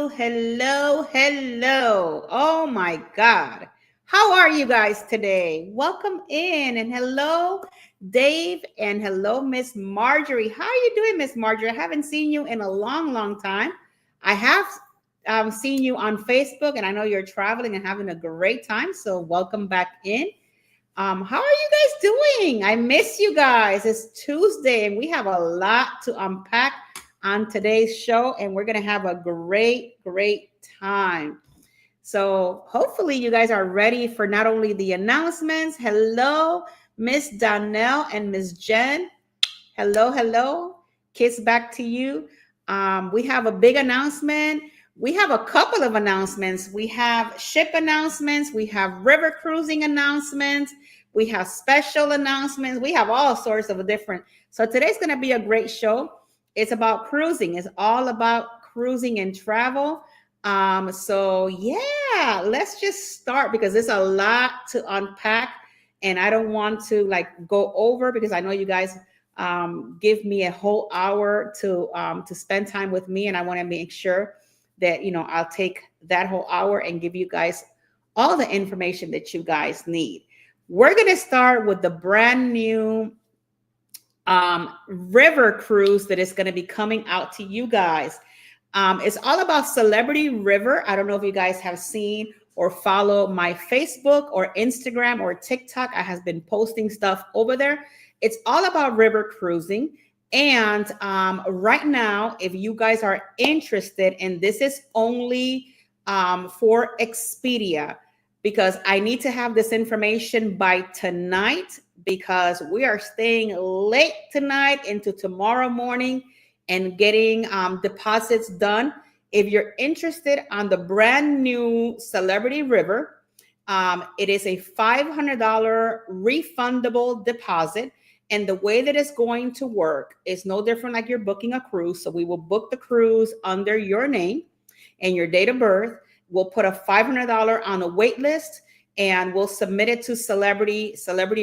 hello. Oh my God. How are you guys today? Welcome in and hello, Dave, and hello, Miss Marjorie. How are you doing, Miss Marjorie? I haven't seen you in a long time. I have seen you on Facebook, and I know you're traveling and having a great time. So welcome back in. How are you guys doing? I miss you guys. It's Tuesday, and we have a lot to unpack on today's show, and we're gonna have a great time. So hopefully you guys are ready for not only the announcements. Hello, Miss Donnell and Miss Jen. Hello. Kiss back to you. We have a big announcement. We have a couple of announcements. We have ship announcements. We have river cruising announcements. We have special announcements. We have all sorts of different. So today's going to be a great show. It's about cruising. It's all about cruising and travel. So yeah, let's just start because there's a lot to unpack, and I don't want to like go over because I know you guys give me a whole hour to spend time with me, and I want to make sure that I'll take that whole hour and give you guys all the information that you guys need. We're going to start with the brand new river cruise that is going to be coming out to you guys. It's all about Celebrity River. I don't know if you guys have seen or follow my Facebook or Instagram or TikTok. I have been posting stuff over there. It's all about river cruising. And right now, if you guys are interested, and this is only for Expedia, because I need to have this information by tonight, because we are staying late tonight into tomorrow morning and getting deposits done. If you're interested on the brand new Celebrity River, it is a $500 refundable deposit. And the way that it's going to work is no different like you're booking a cruise. So we will book the cruise under your name and your date of birth. We'll put a $500 on a wait list, and we'll submit it to Celebrity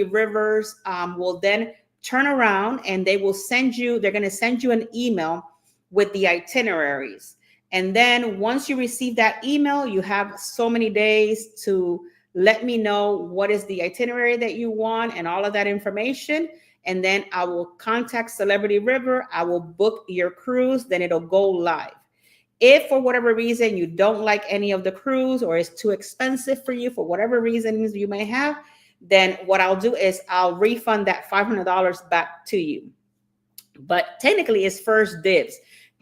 Rivers. Will then turn around and they're going to send you an email with the itineraries. And then once you receive that email, you have so many days to let me know what is the itinerary that you want and all of that information. And then I will contact Celebrity River. I will book your cruise. Then it'll go live. If for whatever reason you don't like any of the cruise, or it's too expensive for you for whatever reasons you may have, then what I'll do is I'll refund that $500 back to you. But technically it's first dibs.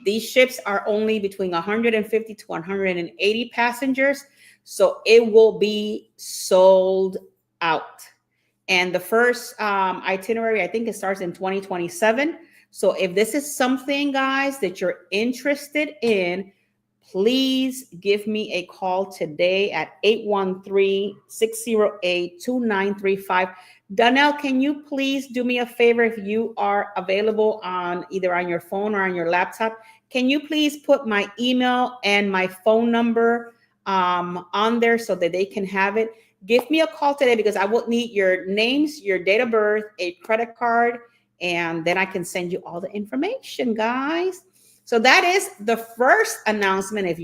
These ships are only between 150 to 180 passengers. So it will be sold out. And the first itinerary, I think it starts in 2027. So if this is something, guys, that you're interested in, please give me a call today at 813-608-2935. Donnell, can you please do me a favor? If you are available on either on your phone or on your laptop, can you please put my email and my phone number on there so that they can have it? Give me a call today because I will need your names, your date of birth, a credit card, and then I can send you all the information, guys. So that is the first announcement. If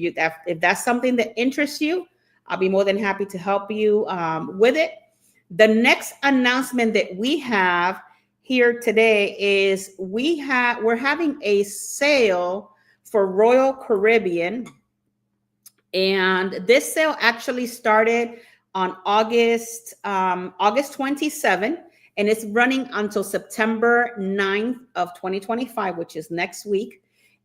that's something that interests you, I'll be more than happy to help you with it. The next announcement that we have here today is we're having a sale for Royal Caribbean, and this sale actually started on August 27, and it's running until September 9th of 2025, which is next week.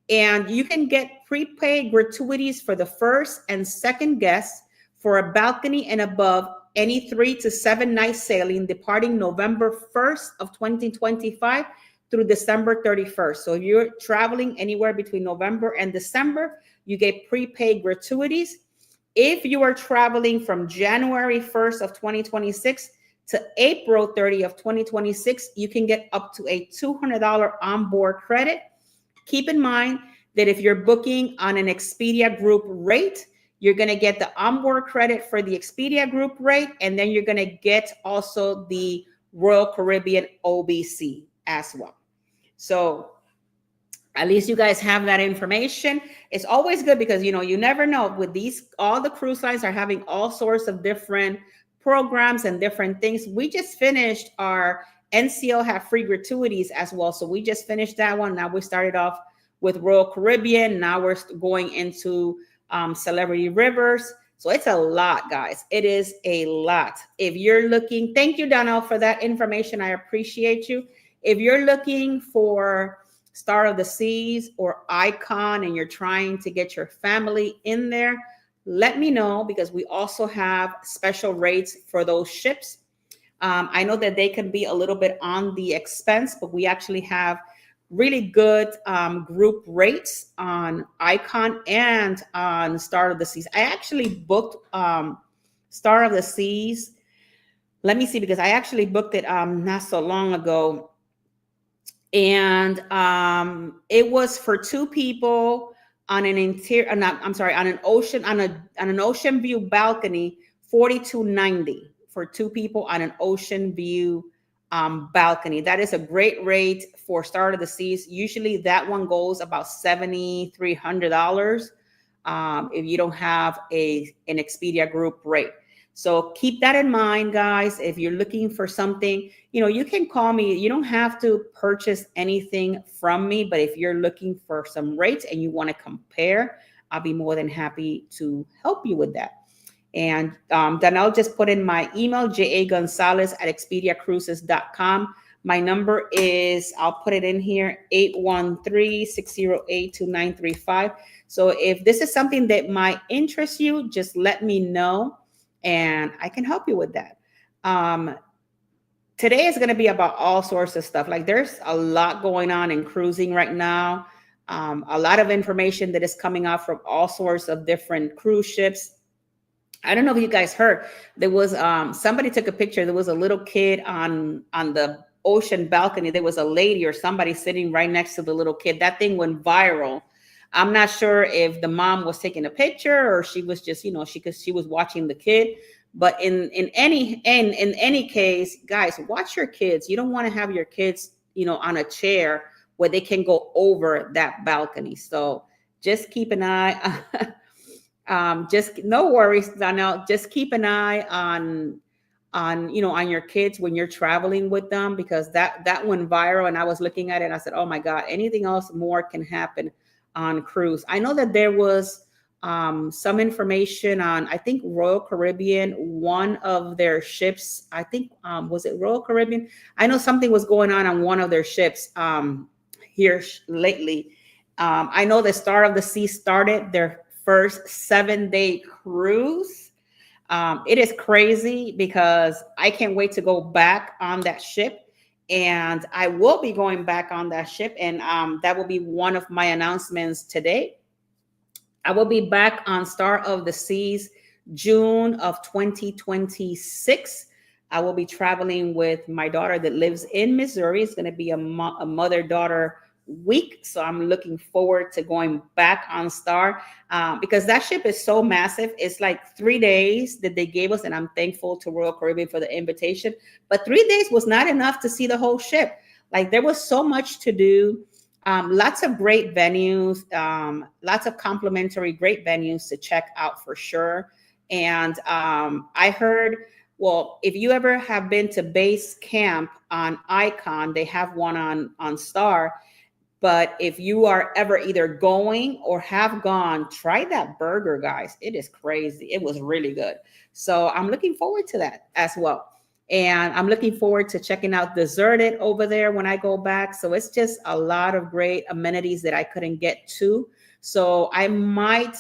And you can get prepaid gratuities for the first and second guests for a balcony and above any 3 to 7 night sailing departing November 1st of 2025 through December 31st. So if you're traveling anywhere between November and December, you get prepaid gratuities. If you are traveling from January 1st of 2026 to April 30th of 2026, you can get up to a $200 onboard credit. Keep in mind that if you're booking on an Expedia group rate, you're going to get the onboard credit for the Expedia group rate, and then you're going to get also the Royal Caribbean OBC as well. So At least you guys have that information. It's always good because, you never know with these, all the cruise lines are having all sorts of different programs and different things. We just finished our NCO have free gratuities as well. So we just finished that one. Now we started off with Royal Caribbean. Now we're going into Celebrity Rivers. So it's a lot, guys. It is a lot. If you're looking, thank you, Donnell, for that information. I appreciate you. If you're looking for Star of the Seas or Icon and you're trying to get your family in there, let me know, because we also have special rates for those ships. I know that they can be a little bit on the expense, but we actually have really good group rates on Icon and on Star of the Seas. I actually booked Star of the Seas. Let me see, because I actually booked it not so long ago. And it was for two people on an interior, on an ocean view balcony, $42.90 for two people on an ocean view balcony. That is a great rate for Star of the Seas. Usually that one goes about $7,300 if you don't have an Expedia group rate. So keep that in mind, guys. If you're looking for something, you can call me. You don't have to purchase anything from me, but if you're looking for some rates and you want to compare, I'll be more than happy to help you with that. And then I'll just put in my email, jagonzalez@expediacruises.com. My number is, I'll put it in here, 813-608-2935. So if this is something that might interest you, just let me know and I can help you with that. Today is going to be about all sorts of stuff. Like, there's a lot going on in cruising right now. A lot of information that is coming out from all sorts of different cruise ships. I don't know if you guys heard, there was somebody took a picture. There was a little kid on the ocean balcony. There was a lady or somebody sitting right next to the little kid. That thing went viral. I'm not sure if the mom was taking a picture or she was just, she was watching the kid. But in any case, guys, watch your kids. You don't want to have your kids, on a chair where they can go over that balcony. So just keep an eye. Just no worries, Donnell. Just keep an eye on your kids when you're traveling with them, because that went viral. And I was looking at it and I said, oh my God, anything else more can happen on cruise. I know that there was some information on, I think, Royal Caribbean, one of their ships. I think, was it Royal Caribbean? I know something was going on one of their ships here lately. I know the Star of the Sea started their first 7-day cruise. It is crazy because I can't wait to go back on that ship. And I will be going back on that ship. And that will be one of my announcements today. I will be back on Star of the Seas June of 2026. I will be traveling with my daughter that lives in Missouri. It's going to be a mother-daughter week. So I'm looking forward to going back on Star because that ship is so massive. It's like 3 days that they gave us, and I'm thankful to Royal Caribbean for the invitation. But 3 days was not enough to see the whole ship. Like, there was so much to do. Lots of great venues, lots of complimentary great venues to check out for sure. And I heard, well, if you ever have been to base camp on Icon, they have one on Star. But if you are ever either going or have gone, try that burger, guys. It is crazy. It was really good. So I'm looking forward to that as well. And I'm looking forward to checking out Deserted over there when I go back. So it's just a lot of great amenities that I couldn't get to. So I might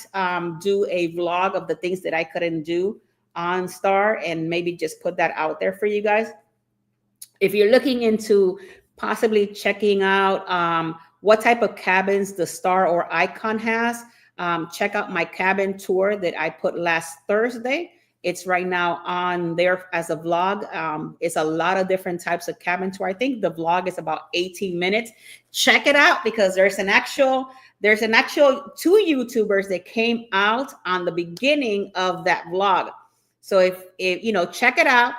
do a vlog of the things that I couldn't do on Star and maybe just put that out there for you guys. If you're looking into possibly checking out what type of cabins the Star or Icon has, check out my cabin tour that I put last Thursday. It's right now on there as a vlog. It's a lot of different types of cabin tour. I think the vlog is about 18 minutes. Check it out because there's an actual 2 YouTubers that came out on the beginning of that vlog. So if check it out.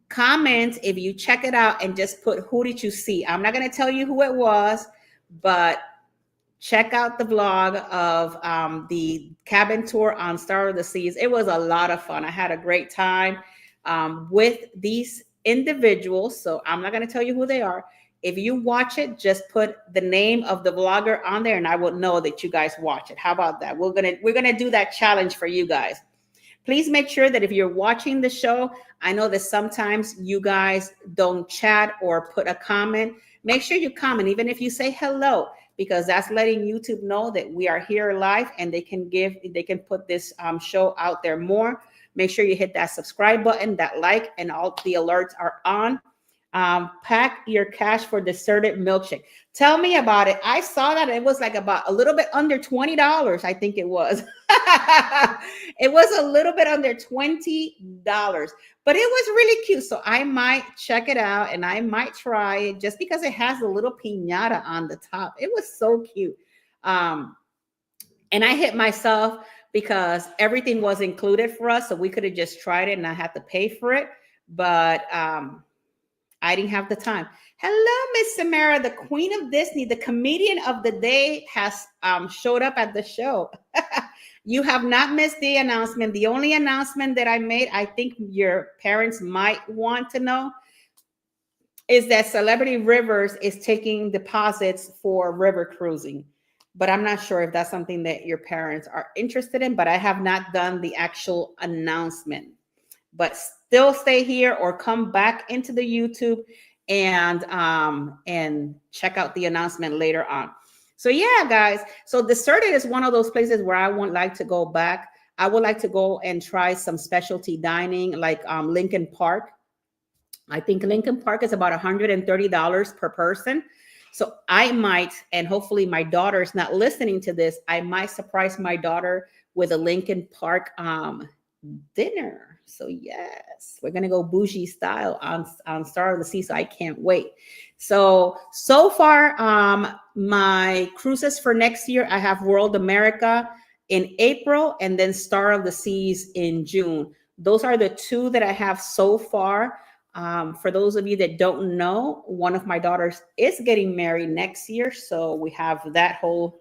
Comment if you check it out and just put, who did you see? I'm not going to tell you who it was, but check out the vlog of the cabin tour on Star of the Seas. It was a lot of fun. I had a great time with these individuals. So I'm not going to tell you who they are. If you watch it, just put the name of the vlogger on there and I will know that you guys watch it. How about that? We're gonna do that challenge for you guys. Please make sure that if you're watching the show, I know that sometimes you guys don't chat or put a comment. Make sure you comment, even if you say hello, because that's letting YouTube know that we are here live and they can put this show out there more. Make sure you hit that subscribe button, that like, and all the alerts are on. Pack your cash for deserted milkshake. Tell me about it. I saw that it was like about a little bit under $20. I think it was. It was a little bit under $20, but it was really cute. So I might check it out and I might try it just because it has a little piñata on the top. It was so cute. And I hit myself because everything was included for us. So we could have just tried it and I had to pay for it. But I didn't have the time. Hello, Miss Samara, the queen of Disney, the comedian of the day has showed up at the show. You have not missed the announcement. The only announcement that I made, I think your parents might want to know, is that Celebrity Rivers is taking deposits for river cruising. But I'm not sure if that's something that your parents are interested in, but I have not done the actual announcement. But still stay here or come back into the YouTube and check out the announcement later on. So yeah, guys. So Deserted is one of those places where I would like to go back. I would like to go and try some specialty dining like Lincoln Park. I think Lincoln Park is about $130 per person. So I might, and hopefully my daughter's not listening to this, I might surprise my daughter with a Lincoln Park dinner. So yes, we're gonna go bougie style on Star of the Sea. So I can't wait. So far, my cruises for next year, I have World America in April and then Star of the Seas in June. Those are the two that I have so far. For those of you that don't know, one of my daughters is getting married next year. So we have that whole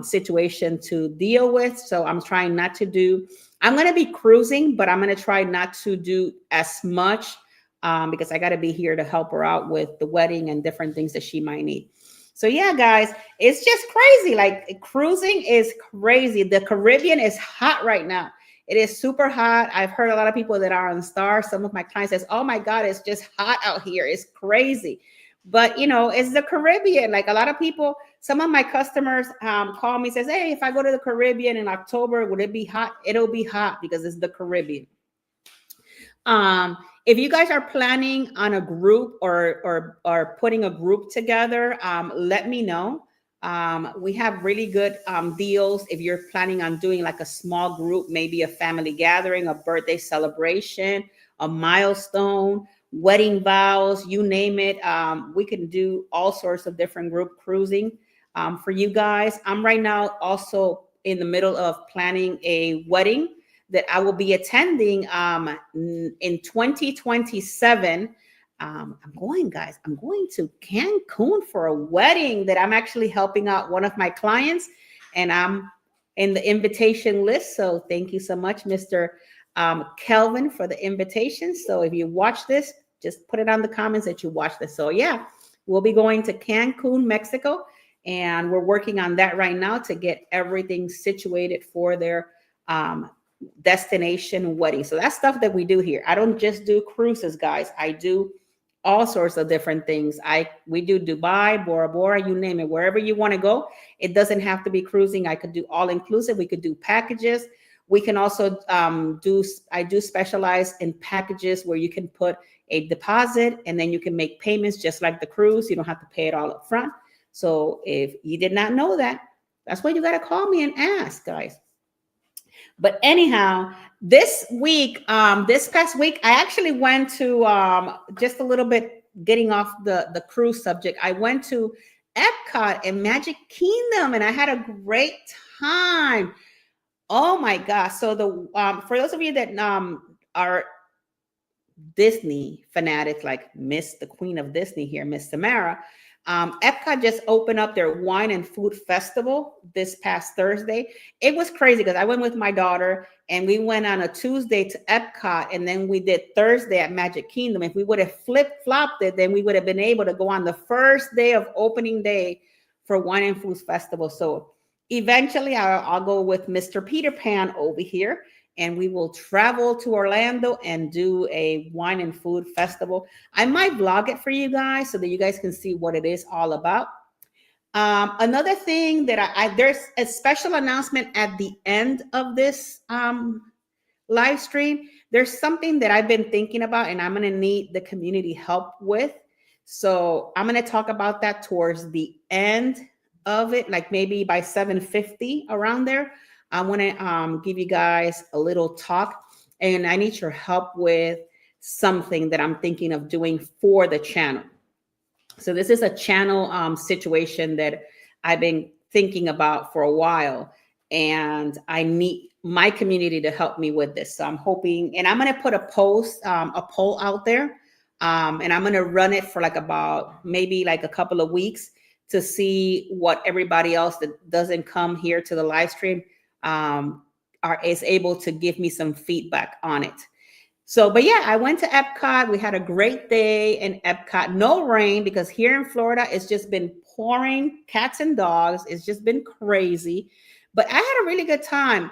situation to deal with. So I'm trying not to do, I'm going to be cruising, but I'm going to try not to do as much because I got to be here to help her out with the wedding and different things that she might need. So yeah, guys, it's just crazy. Like cruising is crazy. The Caribbean is hot right now. It is super hot. I've heard a lot of people that are on Star. Some of my clients says, oh my God, it's just hot out here. It's crazy. But, you know, it's the Caribbean. Like a lot of people, some of my customers call me, says, hey, if I go to the Caribbean in October, would it be hot? It'll be hot because it's the Caribbean. If you guys are planning on a group or putting a group together, let me know. We have really good deals if you're planning on doing like a small group, maybe a family gathering, a birthday celebration, a milestone, wedding vows, you name it. We can do all sorts of different group cruising for you guys. I'm right now also in the middle of planning a wedding that I will be attending in 2027. I'm going to Cancun for a wedding that I'm actually helping out one of my clients, and I'm in the invitation list. So thank you so much, Mr. Kelvin, for the invitation. So if you watch this, just put it on the comments that you watch this. So yeah, we'll be going to Cancun, Mexico, and we're working on that right now to get everything situated for their destination wedding. So that's stuff that we do here. I don't just do cruises, guys. I do all sorts of different things. We do Dubai, Bora Bora, you name it, wherever you want to go. It doesn't have to be cruising. I could do all inclusive. We could do packages. We can also I do specialize in packages where you can put a deposit and then you can make payments just like the cruise. You don't have to pay it all up front. So if you did not know that, that's why you got to call me and ask, guys. But anyhow, this week, this past week, I actually went to just a little bit getting off the cruise subject. I went to Epcot and Magic Kingdom and I had a great time. Oh my gosh. So for those of you that are Disney fanatics, like the queen of Disney here, Miss Samara, Epcot just opened up their wine and food festival this past Thursday. It was crazy because I went with my daughter and we went on a Tuesday to Epcot and then we did Thursday at Magic Kingdom. If we would have flip flopped it, then we would have been able to go on the first day of opening day for Wine and Food Festival. So eventually I'll go with Mr. Peter Pan over here and we will travel to Orlando and do a wine and food festival. I might vlog it for you guys so that you guys can see what it is all about. Another thing that there's a special announcement at the end of this live stream. There's something that I've been thinking about and I'm going to need the community help with. So I'm going to talk about that towards the end of it, like maybe by 7:50 around there. I want to give you guys a little talk and I need your help with something that I'm thinking of doing for the channel. So this is a channel situation that I've been thinking about for a while and I need my community to help me with this. So I'm hoping, and I'm going to put a poll out there and I'm going to run it for like about maybe like a couple of weeks to see what everybody else that doesn't come here to the live stream is able to give me some feedback on it. So, but yeah, I went to Epcot. We had a great day in Epcot. No rain because here in Florida, it's just been pouring cats and dogs. It's just been crazy. But I had a really good time.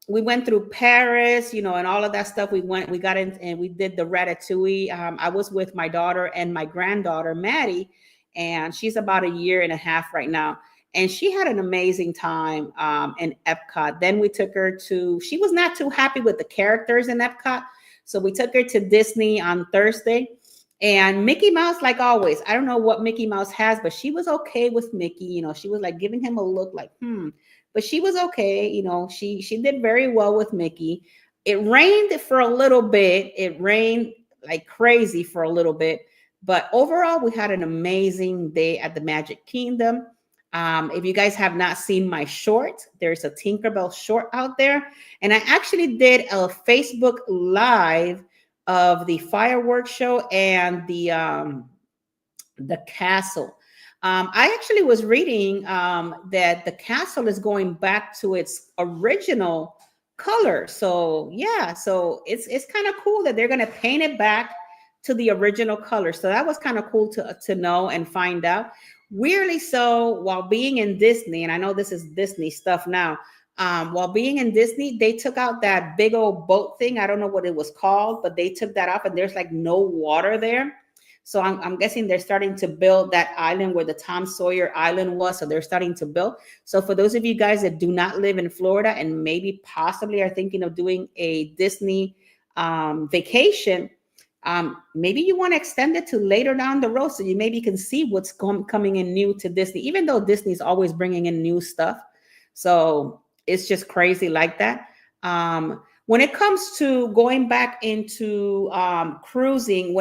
We went through Paris, and all of that stuff. We got in and we did the ratatouille. I was with my daughter and my granddaughter, Maddie, and she's about 1.5 years right now. And she had an amazing time in Epcot. Then we took her she was not too happy with the characters in Epcot. So we took her to Disney on Thursday. And Mickey Mouse, like always, I don't know what Mickey Mouse has, but she was okay with Mickey. She was like giving him a look like, but she was okay. She did very well with Mickey. It rained for a little bit. It rained like crazy for a little bit. But overall, we had an amazing day at the Magic Kingdom. If you guys have not seen my short, there's a Tinkerbell short out there. And I actually did a Facebook Live of the fireworks show and the castle. I actually was reading that the castle is going back to its original color. So yeah, so it's kind of cool that they're going to paint it back to the original color. So that was kind of cool to know and find out. Weirdly so, while being in Disney, and I know this is Disney stuff now, while being in Disney, they took out that big old boat thing. I don't know what it was called, but they took that off and there's like no water there. So I'm guessing they're starting to build that island where the Tom Sawyer Island was. So they're starting to build. So for those of you guys that do not live in Florida and maybe possibly are thinking of doing a Disney vacation, maybe you want to extend it to later down the road so you maybe can see what's coming in new to Disney, even though Disney's always bringing in new stuff. So it's just crazy like that. When it comes to going back into cruising,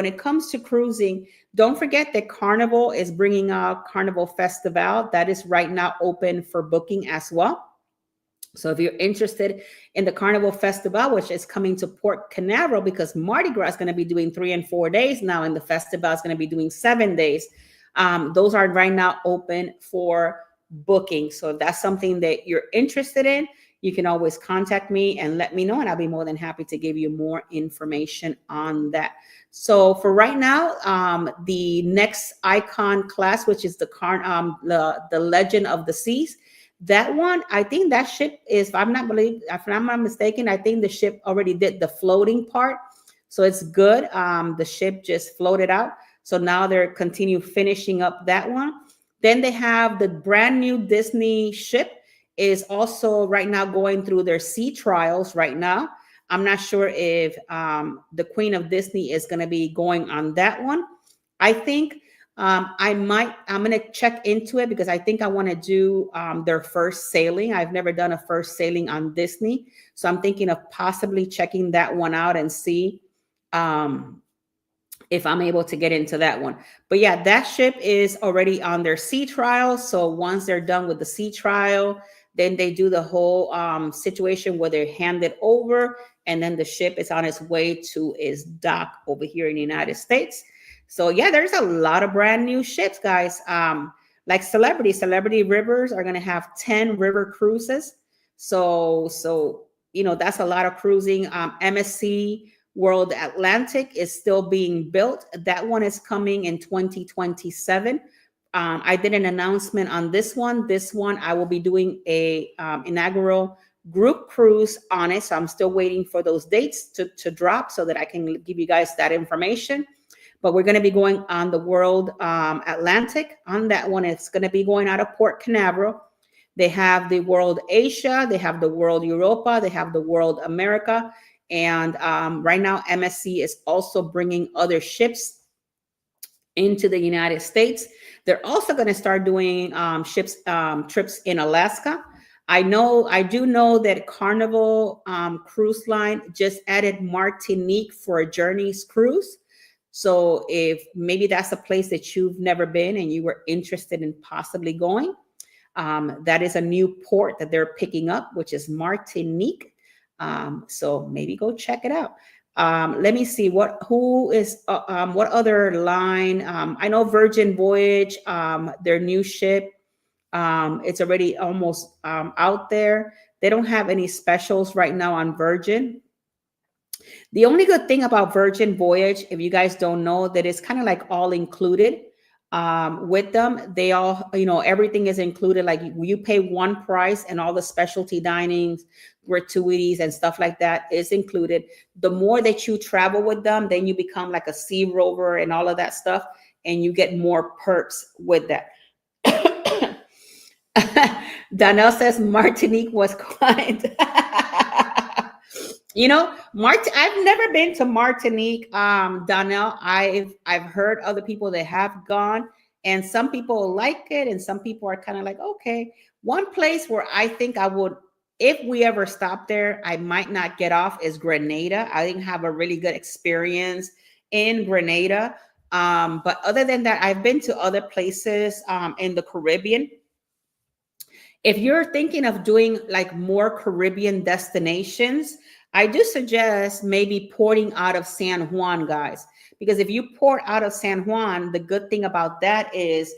don't forget that Carnival is bringing out Carnival Festival. That is right now open for booking as well. So if you're interested in the Carnival Festival, which is coming to Port Canaveral, because Mardi Gras is going to be doing 3 and 4 days now, and the festival is going to be doing 7 days. Those are right now open for booking. So if that's something that you're interested in, you can always contact me and let me know, and I'll be more than happy to give you more information on that. So for right now, the next icon class, which is the Legend of the Seas, that one, I think that ship is, if I'm not mistaken, I think the ship already did the floating part. So it's good. The ship just floated out. So now they're finishing up that one. Then they have the brand new Disney ship is also right now going through their sea trials right now. I'm not sure if the Queen of Disney is going to be going on that one. I think I'm going to check into it because I think I want to do their first sailing. I've never done a first sailing on Disney. So I'm thinking of possibly checking that one out and see if I'm able to get into that one. But yeah, that ship is already on their sea trial. So once they're done with the sea trial, then they do the whole situation where they hand it over. And then the ship is on its way to its dock over here in the United States. So yeah, there's a lot of brand new ships, guys. Like Celebrity Rivers are going to have 10 river cruises. So that's a lot of cruising. MSC World Atlantic is still being built. That one is coming in 2027. I did an announcement on this one. This one, I will be doing a inaugural group cruise on it. So I'm still waiting for those dates to drop so that I can give you guys that information. But we're going to be going on the World Atlantic on that one. It's going to be going out of Port Canaveral. They have the World Asia, they have the World Europa, they have the World America. And right now, MSC is also bringing other ships into the United States. They're also going to start doing trips in Alaska. I do know that Carnival Cruise Line just added Martinique for a Journeys cruise. So if maybe that's a place that you've never been and you were interested in possibly going, that is a new port that they're picking up, which is Martinique. So maybe go check it out. Let me see what other line. I know Virgin Voyage, their new ship. It's already almost out there. They don't have any specials right now on Virgin. The only good thing about Virgin Voyage, if you guys don't know, that it's kind of like all included with them. They all, everything is included. Like you pay one price and all the specialty dinings, gratuities and stuff like that is included. The more that you travel with them, then you become like a sea rover and all of that stuff. And you get more perks with that. Donnell says Martinique was quiet. I've never been to Martinique, Donnell. I've heard other people that have gone, and some people like it, and some people are kind of like, okay. One place where I think I would, if we ever stop there, I might not get off is Grenada. I didn't have a really good experience in Grenada. But other than that, I've been to other places in the Caribbean. If you're thinking of doing like more Caribbean destinations, I do suggest maybe porting out of San Juan, guys, because if you port out of San Juan, the good thing about that is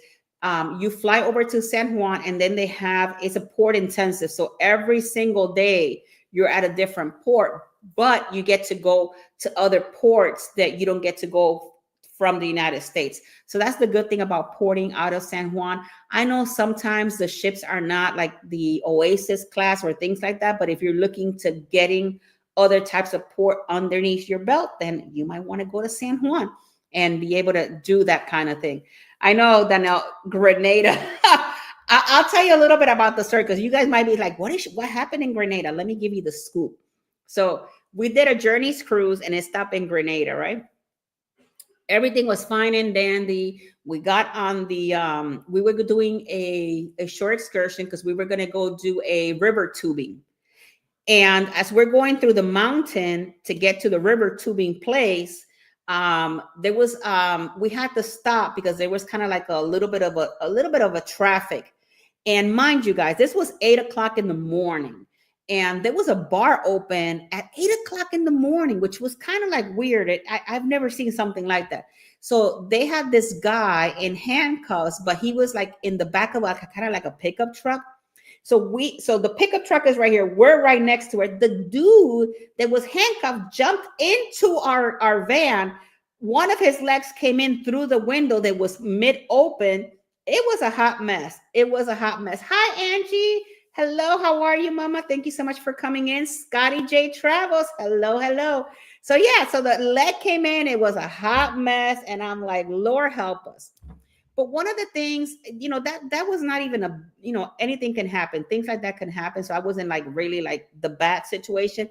you fly over to San Juan and then it's a port intensive. So every single day you're at a different port, but you get to go to other ports that you don't get to go from the United States. So that's the good thing about porting out of San Juan. I know sometimes the ships are not like the Oasis class or things like that, but if you're looking to getting other types of port underneath your belt, then you might want to go to San Juan and be able to do that kind of thing. I know that now Grenada. I'll tell you a little bit about the story because you guys might be like, what happened in Grenada? Let me give you the scoop. So we did a Journeys cruise and it stopped in Grenada, right? Everything was fine and dandy. We got on we were doing a short excursion because we were going to go do a river tubing. And as we're going through the mountain to get to the river tubing place, there was we had to stop because there was kind of like a little bit of a traffic. And mind you guys, this was 8:00 in the morning. And there was a bar open at 8:00 in the morning, which was kind of like weird. I've never seen something like that. So they had this guy in handcuffs, but he was like in the back of kind of like a pickup truck. So the pickup truck is right here. We're right next to it. The dude that was handcuffed jumped into our van. One of his legs came in through the window that was mid-open. It was a hot mess. It was a hot mess. Hi, Angie. Hello, how are you, Mama? Thank you so much for coming in. Scotty J Travels. Hello. So the leg came in. It was a hot mess. And I'm like, Lord help us. But one of the things, that was not even anything can happen. Things like that can happen. So I wasn't like really like the bad situation.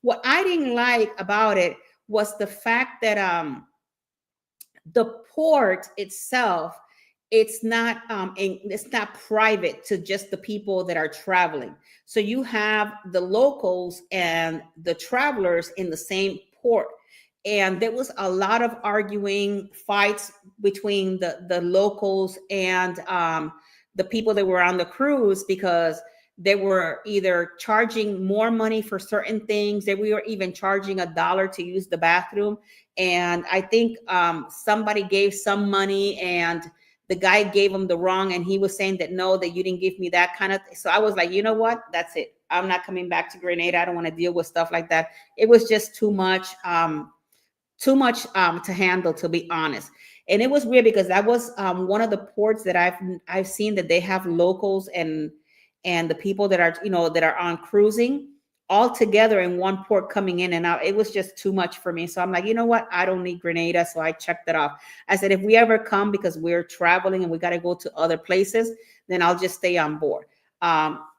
What I didn't like about it was the fact that the port itself, it's not private to just the people that are traveling. So you have the locals and the travelers in the same port. And there was a lot of arguing, fights between the locals and the people that were on the cruise because they were either charging more money for certain things. They were even charging $1 to use the bathroom. And I think somebody gave some money and the guy gave him the wrong, and he was saying that no, that you didn't give me that kind of thing. So I was like, you know what? That's it. I'm not coming back to Grenada. I don't want to deal with stuff like that. It was just too much. To handle, to be honest. And it was weird because that was one of the ports that I've seen that they have locals and the people that are, that are on cruising all together in one port coming in and out. It was just too much for me. So I'm like, you know what? I don't need Grenada. So I checked it off. I said, if we ever come because we're traveling and we got to go to other places, then I'll just stay on board.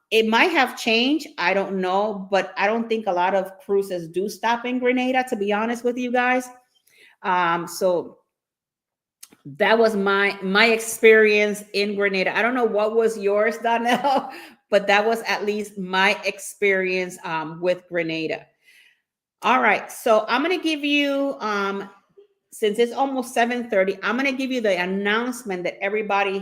It might have changed. I don't know, but I don't think a lot of cruises do stop in Grenada, to be honest with you guys. So that was my experience in Grenada. I don't know what was yours, Donnell, but that was at least my experience with Grenada. All right, so I'm going to give you, since it's almost 7:30, I'm going to give you the announcement that everybody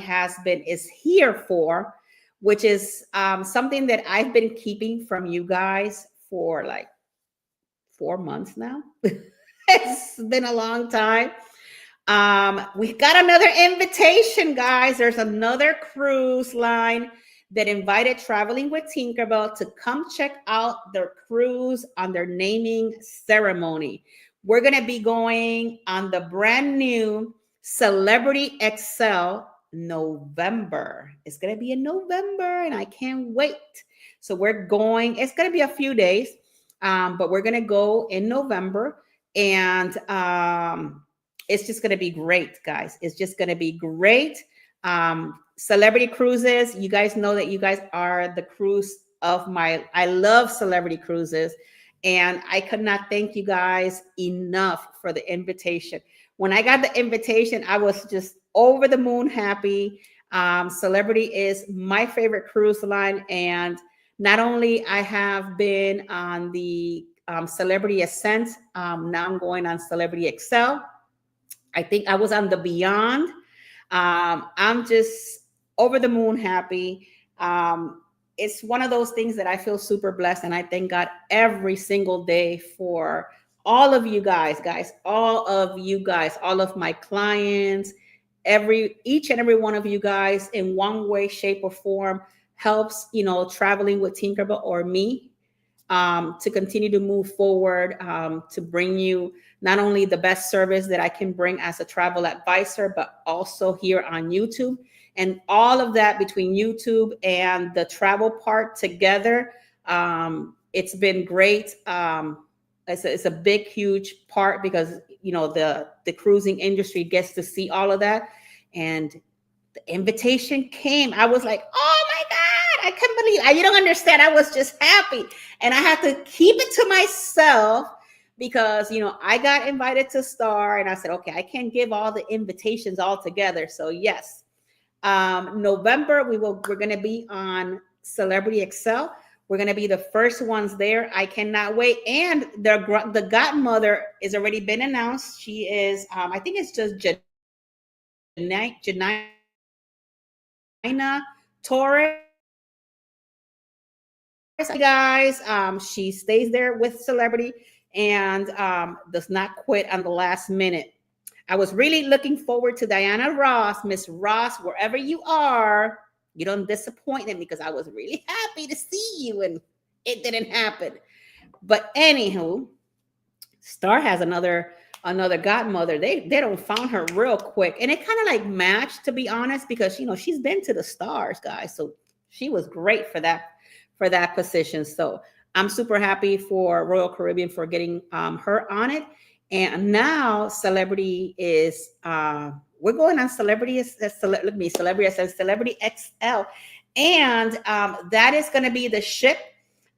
is here for, which is something that I've been keeping from you guys for like 4 months now. It's been a long time. We got another invitation, guys. There's another cruise line that invited Traveling with Tinkerbell to come check out their cruise on their naming ceremony. We're going to be going on the brand new Celebrity XL November. It's going to be in November and I can't wait. So we're going, it's going to be a few days, but we're going to go in November, and it's just going to be great, guys. It's just going to be great. Celebrity cruises. You guys know that you guys are the cruise of I love celebrity cruises. And I could not thank you guys enough for the invitation. When I got the invitation, I was just over the moon happy. Celebrity is my favorite cruise line. And not only I have been on the Celebrity Ascent, now I'm going on Celebrity Excel. I think I was on the Beyond. I'm just over the moon happy. It's one of those things that I feel super blessed, and I thank God every single day for all of you guys, all of my clients, each and every one of you guys in one way, shape, or form helps, Traveling with Tinkerbell or me to continue to move forward, to bring you not only the best service that I can bring as a travel advisor, but also here on YouTube. And all of that between YouTube and the travel part together, it's been great. It's a big, huge part because, the cruising industry gets to see all of that. And the invitation came. I was like, oh my God, I couldn't believe it. You don't understand. I was just happy. And I had to keep it to myself because, I got invited to Star and I said, okay, I can't give all the invitations all together. So yes, November, we're going to be on Celebrity Excel. We're going to be the first ones there. I cannot wait. And the godmother is already been announced. She is, I think it's just Janina Torres. Guys, she stays there with Celebrity and does not quit on the last minute. I was really looking forward to Diana Ross, Miss Ross, wherever you are. You don't disappoint me because I was really happy to see you and it didn't happen. But anywho, Star has another godmother. They don't found her real quick. And it kind of like matched, to be honest, because she's been to the stars, guys. So she was great for that position. So I'm super happy for Royal Caribbean for getting her on it. And now Celebrity is we're going on Celebrity Celebrity XL. And that is going to be the ship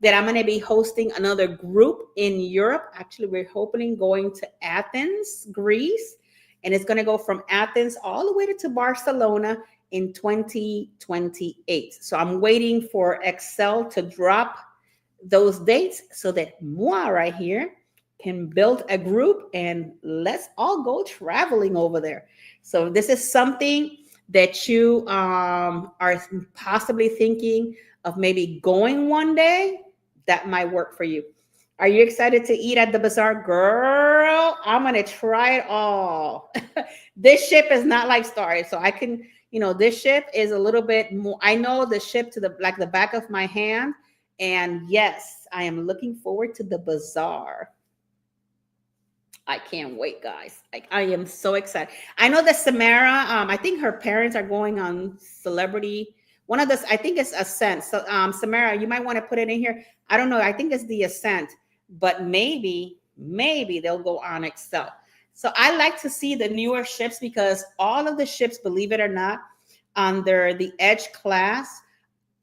that I'm going to be hosting another group in Europe. Actually, we're hoping going to Athens, Greece. And it's going to go from Athens all the way to Barcelona in 2028. So I'm waiting for Excel to drop those dates so that moi right here can build a group and let's all go traveling over there. So this is something that you are possibly thinking of maybe going one day, that might work for you. Are you excited to eat at the bazaar? Girl, I'm going to try it all. This ship is not like Star, so I can, this ship is a little bit more. I know the ship to the back of my hand. And yes, I am looking forward to the bazaar. I can't wait, guys. I am so excited. I know that Samara, I think her parents are going on Celebrity. One of the, I think it's Ascent. So, Samara, you might want to put it in here. I don't know. I think it's the Ascent, but maybe they'll go on Excel. So I like to see the newer ships because all of the ships, believe it or not, under the Edge class,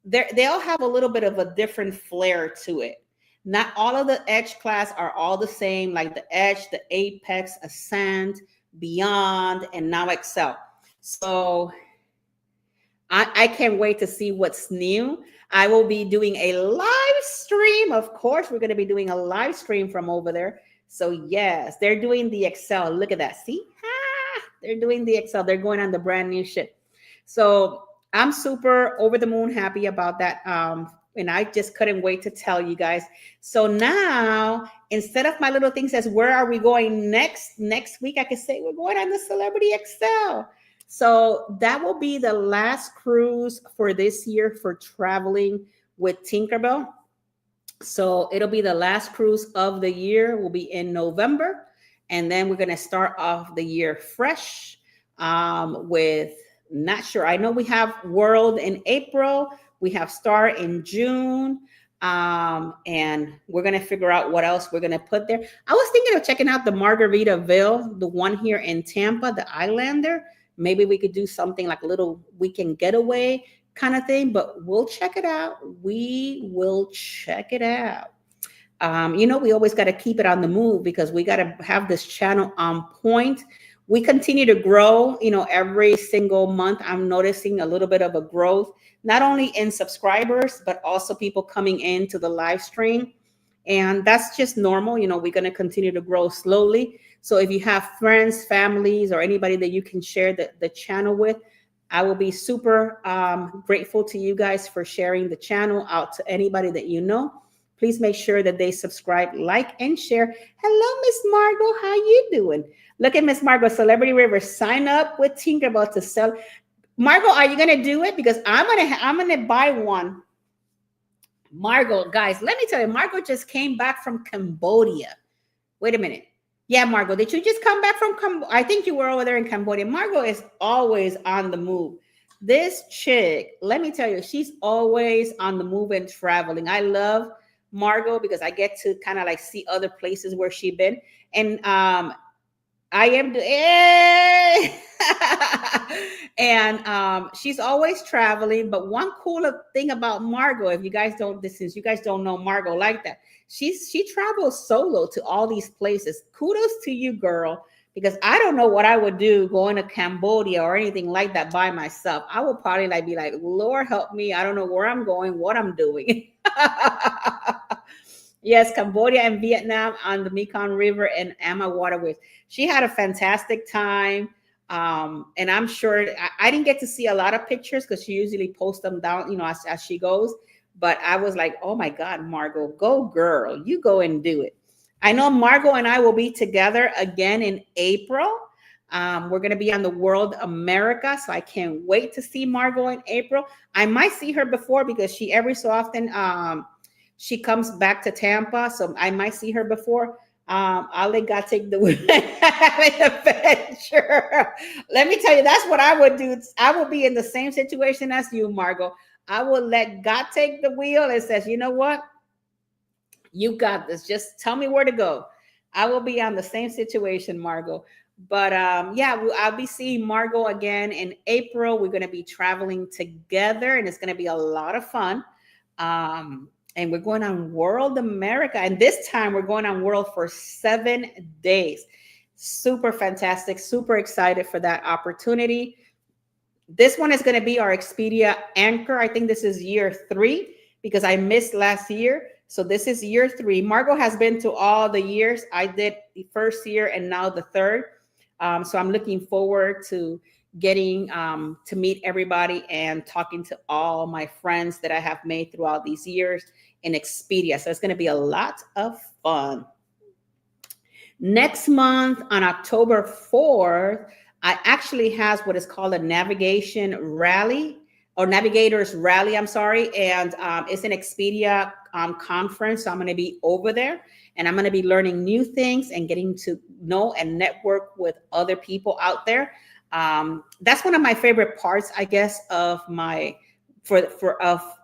they all have a little bit of a different flair to it. Not all of the Edge class are all the same, like the Edge, the Apex, Ascent, Beyond, and now Excel. So I can't wait to see what's new. I will be doing a live stream. Of course, we're going to be doing a live stream from over there. So yes, they're doing the Excel. Look at that. See? They're doing the Excel. They're going on the brand new ship. So I'm super over the moon happy about that. And I just couldn't wait to tell you guys. So now, instead of my little thing says, where are we going next week? I can say we're going on the Celebrity Excel. So that will be the last cruise for this year for traveling with Tinkerbell. So it'll be the last cruise of the year. We'll be in November. And then we're going to start off the year fresh with, not sure. I know we have World in April. We have Star in June. And we're going to figure out what else we're going to put there. I was thinking of checking out the Margaritaville, the one here in Tampa, the Islander. Maybe we could do something like a little weekend getaway kind of thing, but we'll check it out. We will check it out. We always got to keep it on the move because we got to have this channel on point. We continue to grow, every single month. I'm noticing a little bit of a growth, not only in subscribers, but also people coming into the live stream. And that's just normal. We're going to continue to grow slowly. So if you have friends, families, or anybody that you can share the channel with, I will be super grateful to you guys for sharing the channel out to anybody that you know. Please make sure that they subscribe, like, and share. Hello, Miss Margot. How you doing? Look at Miss Margot, Celebrity River. Sign up with Tinkerbell to sell. Margot, are you gonna do it? Because I'm gonna buy one. Margot, guys, let me tell you, Margot just came back from Cambodia. Wait a minute. Yeah, Margot, did you just come back from Cambodia? I think you were over there in Cambodia. Margot is always on the move. This chick, let me tell you, she's always on the move and traveling. I love Margot because I get to kind of like see other places where she's been. And I am and she's always traveling. But one cool thing about Margot, if you guys don't, since you guys don't know Margot like that, she travels solo to all these places. Kudos to you, girl, because I don't know what I would do going to Cambodia or anything like that by myself. I would probably be like, Lord help me. I don't know where I'm going, what I'm doing. Yes, Cambodia and Vietnam on the Mekong River and Ama waterways. She had a fantastic time. And I'm sure I didn't get to see a lot of pictures because she usually posts them down, as she goes. But I was like, oh my God, Margot, go girl, you go and do it. I know Margot and I will be together again in April. We're going to be on the World America. So I can't wait to see Margot in April. I might see her before because she every so often, she comes back to Tampa, so I might see her before. I'll let God take the adventure. Let me tell you, that's what I would do. I will be in the same situation as you, Margot. I will let God take the wheel and says, you know what? You got this. Just tell me where to go. I will be on the same situation, Margot. But yeah, I'll be seeing Margot again in April. We're going to be traveling together, and it's going to be a lot of fun. And we're going on World America. And this time we're going on World for 7 days. Super fantastic. Super excited for that opportunity. This one is going to be our Expedia anchor. I think this is year 3 because I missed last year. So this is year 3. Margot has been to all the years. I did the first year and now the third. So I'm looking forward to getting to meet everybody and talking to all my friends that I have made throughout these years in Expedia. So it's going to be a lot of fun. Next month on October 4th, I actually has what is called a navigation rally or navigators rally. I'm sorry. And it's an Expedia conference. So I'm going to be over there and I'm going to be learning new things and getting to know and network with other people out there. That's one of my favorite parts, I guess, of my, of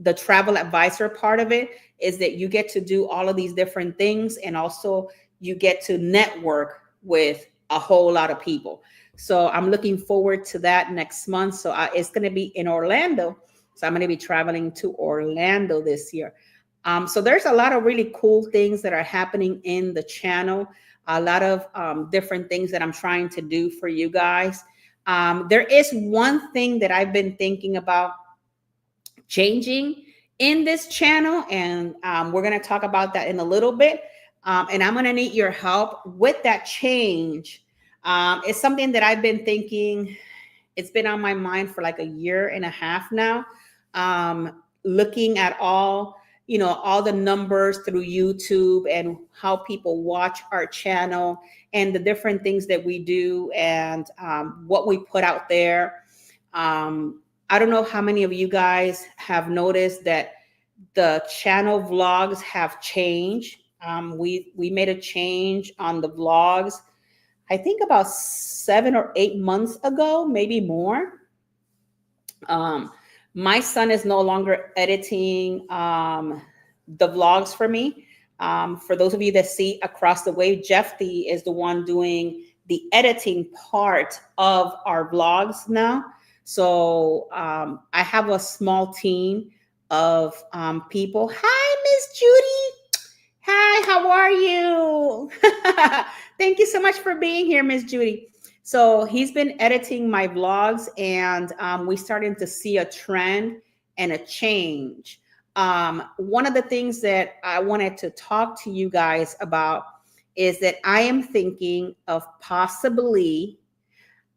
the travel advisor part of it, is that you get to do all of these different things and also you get to network with a whole lot of people. So I'm looking forward to that next month. So it's going to be in Orlando. So I'm going to be traveling to Orlando this year. So there's a lot of really cool things that are happening in the channel. A lot of different things that I'm trying to do for you guys. There is one thing that I've been thinking about changing in this channel, and we're going to talk about that in a little bit. And I'm going to need your help with that change. It's something that I've been thinking. It's been on my mind for like a year and a half now. Looking at all the numbers through YouTube and how people watch our channel and the different things that we do and what we put out there. I don't know how many of you guys have noticed that the channel vlogs have changed. We made a change on the vlogs, I think about 7 or 8 months ago, maybe more. My son is no longer editing the vlogs for me. For those of you that see across the way, Jeffy is the one doing the editing part of our vlogs now. So I have a small team of people. Hi, Miss Judy. Hi, how are you? Thank you so much for being here, Miss Judy. So he's been editing my vlogs, and we're starting to see a trend and a change. One of the things that I wanted to talk to you guys about is that I am thinking of possibly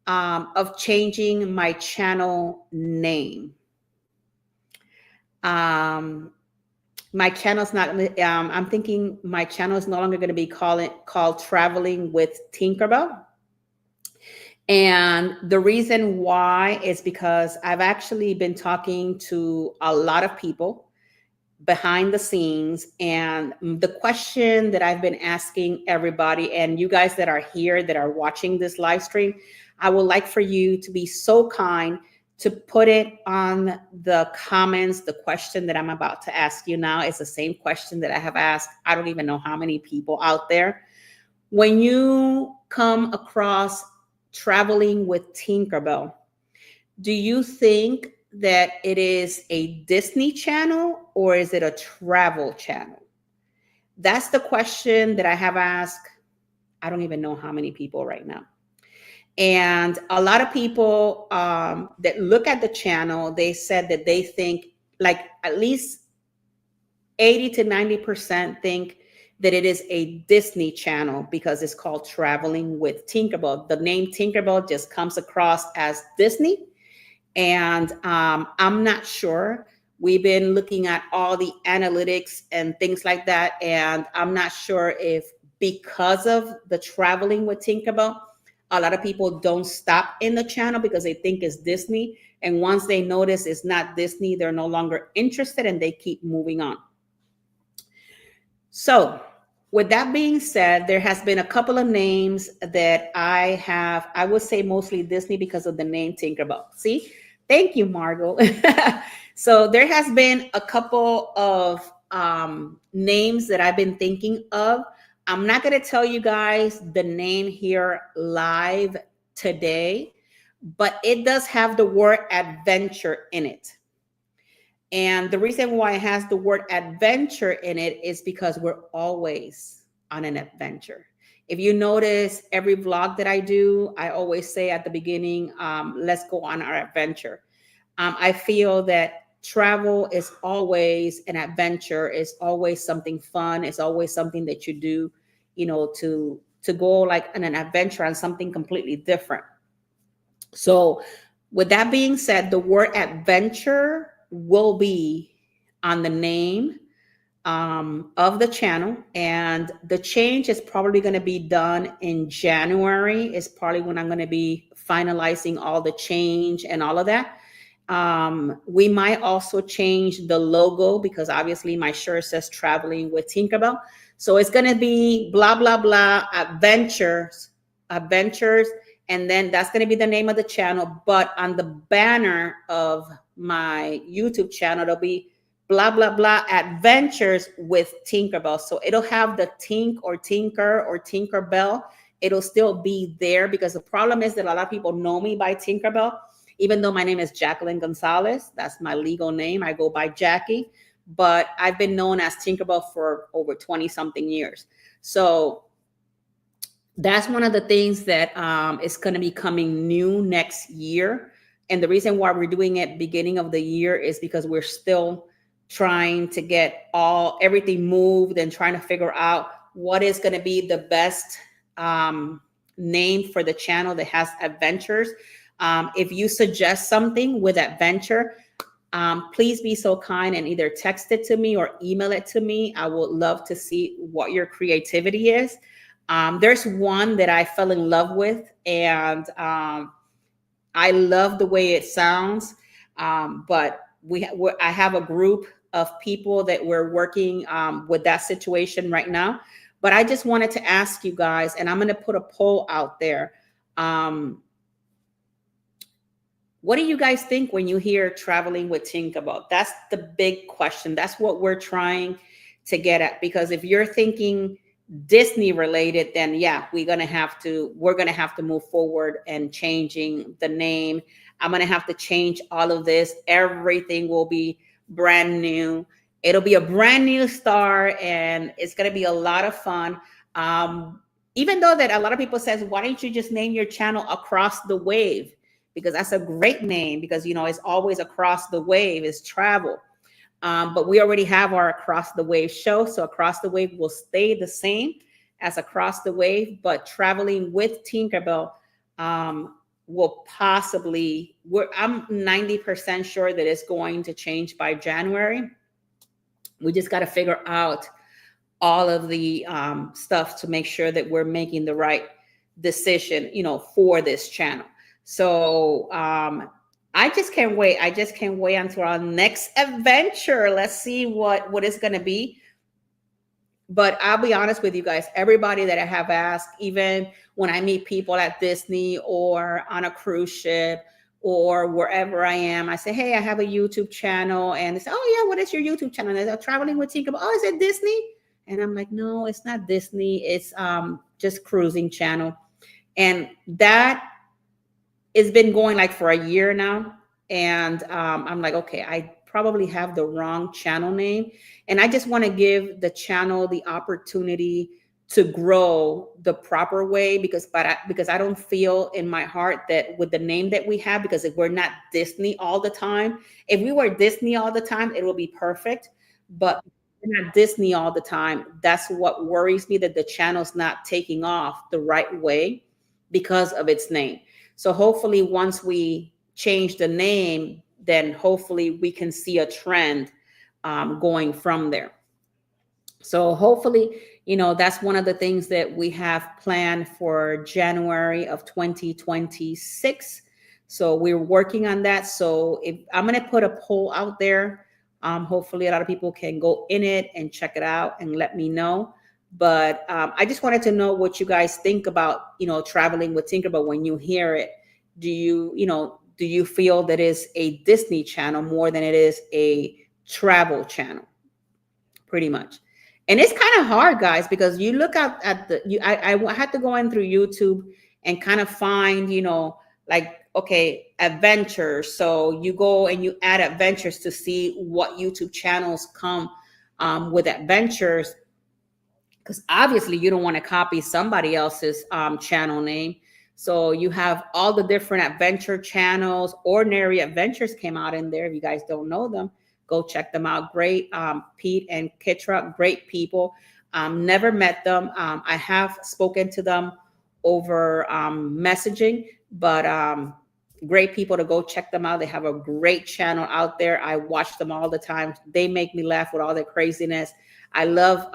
of changing my channel name. My channel's not, I'm thinking my channel is no longer going to be called Traveling with Tinkerbell. And the reason why is because I've actually been talking to a lot of people behind the scenes. And the question that I've been asking everybody, and you guys that are here that are watching this live stream, I would like for you to be so kind to put it on the comments. The question that I'm about to ask you now is the same question that I have asked, I don't even know how many people out there. When you come across Traveling with Tinkerbell, do you think that it is a Disney channel or is it a travel channel? That's the question that I have asked. I don't even know how many people right now. And a lot of people that look at the channel, they said that they think like at least 80 to 90% think that it is a Disney channel because it's called Traveling with Tinkerbell. The name Tinkerbell just comes across as Disney. And I'm not sure. We've been looking at all the analytics and things like that. And I'm not sure if because of the Traveling with Tinkerbell, a lot of people don't stop in the channel because they think it's Disney. And once they notice it's not Disney, they're no longer interested and they keep moving on. So with that being said, there has been a couple of names that I would say mostly Disney because of the name Tinkerbell. See, thank you, Margot. So there has been a couple of names that I've been thinking of. I'm not going to tell you guys the name here live today, but it does have the word adventure in it. And the reason why it has the word adventure in it is because we're always on an adventure. If you notice every vlog that I do, I always say at the beginning, let's go on our adventure. I feel that travel is always an adventure. It's always something fun. It's always something that you do, to go like on an adventure on something completely different. So with that being said, the word adventure will be on the name of the channel, and the change is probably going to be done in January. Is probably when I'm going to be finalizing all the change and all of that. We might also change the logo because obviously my shirt says traveling with Tinkerbell. So it's going to be blah, blah, blah, adventures. And then that's going to be the name of the channel. But on the banner of my YouTube channel, it'll be blah, blah, blah, adventures with Tinkerbell. So it'll have the Tink or Tinker or Tinkerbell. It'll still be there because the problem is that a lot of people know me by Tinkerbell, even though my name is Jacqueline Gonzalez. That's my legal name. I go by Jackie, but I've been known as Tinkerbell for over 20 something years. So that's one of the things that is going to be coming new next year. And the reason why we're doing it beginning of the year is because we're still trying to get everything moved and trying to figure out what is going to be the best name for the channel that has adventures. If you suggest something with adventure, please be so kind and either text it to me or email it to me. I would love to see what your creativity is. There's one that I fell in love with, and I love the way it sounds. But I have a group of people that we're working with that situation right now. But I just wanted to ask you guys, and I'm going to put a poll out there. What do you guys think when you hear traveling with Tinkerbell? That's the big question. That's what we're trying to get at. Because if you're thinking Disney related, then yeah, we're gonna have to move forward and changing the name. I'm gonna have to change all of this. Everything will be brand new. It'll be a brand new start, and it's gonna be a lot of fun. Even though that a lot of people says, why don't you just name your channel Across the Wave? Because that's a great name, because it's always across the wave, is travel. But we already have our Across the Wave show. So Across the Wave will stay the same as Across the Wave, but traveling with Tinkerbell will possibly, I'm 90% sure that it's going to change by January. We just got to figure out all of the stuff to make sure that we're making the right decision, for this channel. So I just can't wait. I just can't wait until our next adventure. Let's see what it's going to be. But I'll be honest with you guys, everybody that I have asked, even when I meet people at Disney or on a cruise ship or wherever I am, I say, hey, I have a YouTube channel. And they say, oh yeah, what is your YouTube channel? And they say, Traveling with Tinkerbell. Oh, is it Disney? And I'm like, no, it's not Disney. It's just cruising channel. And that it's been going like for a year now. And I'm like, okay, I probably have the wrong channel name. And I just want to give the channel the opportunity to grow the proper way, because I don't feel in my heart that with the name that we have, because if we're not Disney all the time, if we were Disney all the time, it will be perfect. But we're not Disney all the time. That's what worries me, that the channel's not taking off the right way because of its name. So hopefully once we change the name, then hopefully we can see a trend going from there. So hopefully, that's one of the things that we have planned for January of 2026. So we're working on that. So if I'm going to put a poll out there, hopefully a lot of people can go in it and check it out and let me know. But I just wanted to know what you guys think about, Traveling with Tinkerbell when you hear it. Do you feel that it's a Disney channel more than it is a travel channel? Pretty much. And it's kind of hard, guys, because you look at I had to go in through YouTube and kind of find, like, okay, adventures. So you go and you add adventures to see what YouTube channels come with adventures. Because obviously you don't want to copy somebody else's channel name. So you have all the different adventure channels. Ordinary Adventures came out in there. If you guys don't know them, go check them out. Great. Pete and Kitra, great people. Never met them. I have spoken to them over messaging, but Great people to go check them out. They have a great channel out there. I watch them all the time. They make me laugh with all their craziness. I love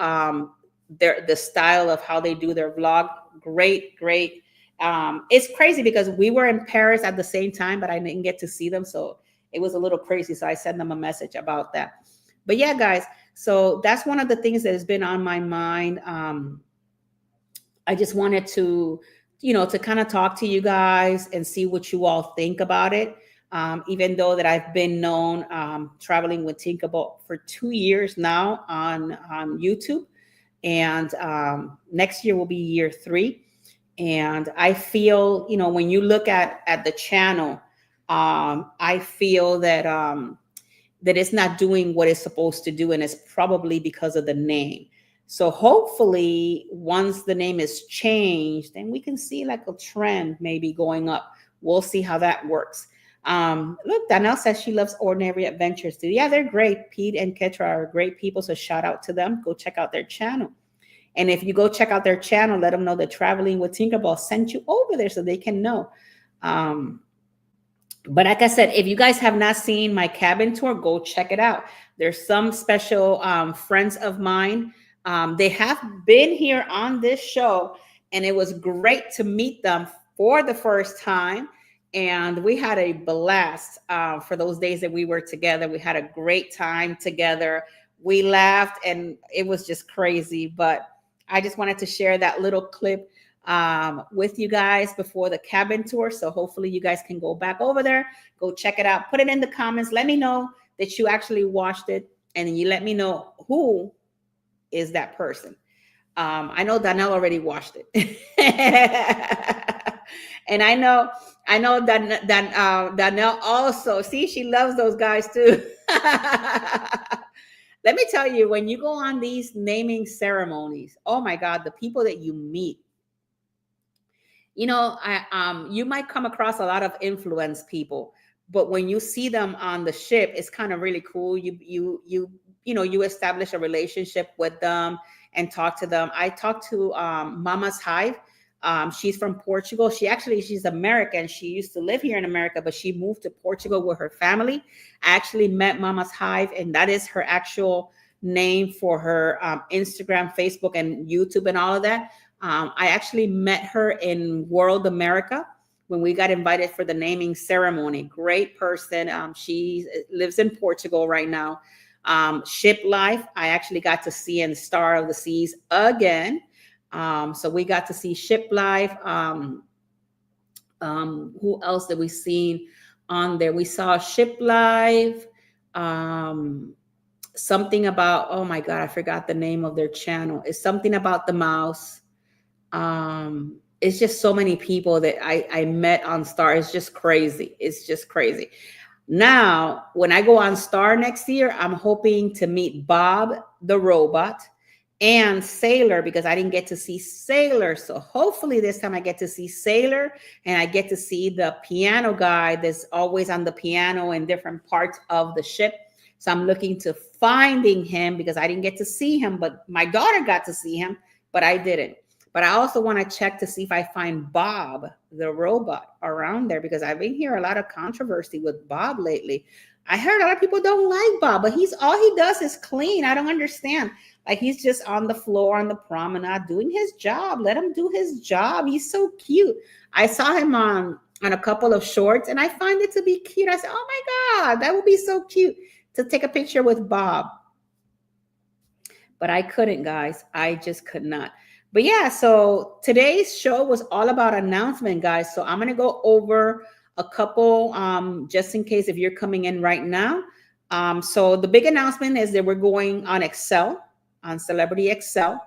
the style of how they do their vlog. Great, great. It's crazy because we were in Paris at the same time, but I didn't get to see them. So it was a little crazy. So I sent them a message about that. But yeah, guys, so that's one of the things that has been on my mind. I just wanted to, to kind of talk to you guys and see what you all think about it. Even though that I've been known traveling with Tinkerbell for 2 years now on YouTube. And next year will be year 3. And I feel, when you look at the channel, I feel that that it's not doing what it's supposed to do, and it's probably because of the name. So hopefully, once the name is changed, then we can see like a trend maybe going up. We'll see how that works. Look, Danielle says she loves Ordinary Adventures too. Yeah, they're great. Pete and Ketra are great people, so shout out to them. Go check out their channel. And if you go check out their channel, let them know that Traveling with Tinkerbell sent you over there so they can know. But like I said, if you guys have not seen my cabin tour, go check it out. There's some special friends of mine. They have been here on this show, and it was great to meet them for the first time. And we had a blast for those days that we were together. We had a great time together. We laughed, and it was just crazy. But I just wanted to share that little clip with you guys before the cabin tour. So hopefully you guys can go back over there, go check it out, put it in the comments. Let me know that you actually watched it, and then you let me know who is that person. I know Danielle already watched it. And I know that Danielle also, see, she loves those guys too. Let me tell you, when you go on these naming ceremonies, oh my God, the people that you meet, you might come across a lot of influence people, but when you see them on the ship, it's kind of really cool. You establish a relationship with them and talk to them. I talked to Mama's Hive. She's from Portugal. She's American. She used to live here in America, but she moved to Portugal with her family. I actually met Mama's Hive, and that is her actual name for her Instagram, Facebook, and YouTube and all of that. I actually met her in World America when we got invited for the naming ceremony. Great person. She lives in Portugal right now. Ship Life, I actually got to see in Star of the Seas again. So we got to see Ship Life. Who else did we see on there? We saw Ship Life. Something about, oh my God, I forgot the name of their channel. It's something about the mouse. It's just so many people that I met on Star. It's just crazy. It's just crazy. Now, when I go on Star next year, I'm hoping to meet Bob the robot and Sailor, because I didn't get to see Sailor. So hopefully this time I get to see Sailor, and I get to see the piano guy that's always on the piano in different parts of the ship. So I'm looking to finding him, because I didn't get to see him, but my daughter got to see him, but I didn't. But I also want to check to see if I find Bob the robot around there, because I've been hearing a lot of controversy with Bob lately. I heard a lot of people don't like Bob, but all he does is clean. I don't understand. Like, he's just on the floor on the promenade doing his job. Let him do his job. He's so cute. I saw him on a couple of shorts, and I find it to be cute. I said, oh my God, that would be so cute to take a picture with Bob. But I couldn't, guys. I just could not. But yeah, so today's show was all about announcement, guys. So I'm going to go over a couple just in case if you're coming in right now. So the big announcement is that we're going on Excel, on Celebrity Excel.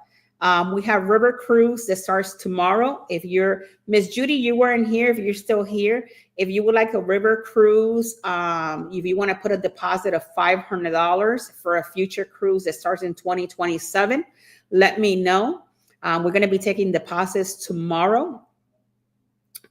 We have River Cruise that starts tomorrow. If you're Miss Judy, you weren't here. If you're still here, if you would like a river cruise, if you want to put a deposit of $500 for a future cruise that starts in 2027, let me know. We're going to be taking deposits tomorrow.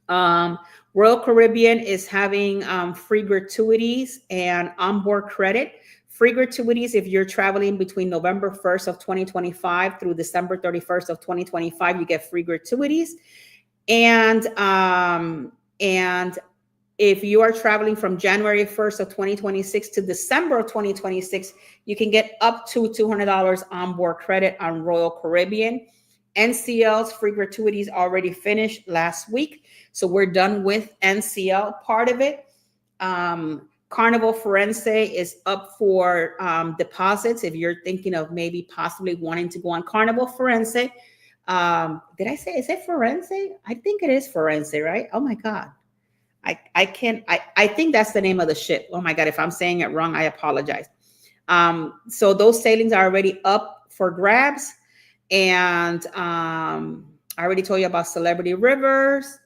Royal Caribbean is having free gratuities and onboard credit. Free gratuities if you're traveling between November 1st of 2025 through December 31st of 2025, you get free gratuities. And If you are traveling from January 1st of 2026 to December of 2026, you can get up to $200 onboard credit on Royal Caribbean. NCL's free gratuities already finished last week. So we're done with NCL part of it. Carnival Forense is up for deposits. If you're thinking of maybe possibly wanting to go on Carnival Forense, did I say, is it Forense? I think it is Forense, right? Oh my God. I think that's the name of the ship. Oh my God. If I'm saying it wrong, I apologize. So those sailings are already up for grabs. And I already told you about Celebrity Rivers.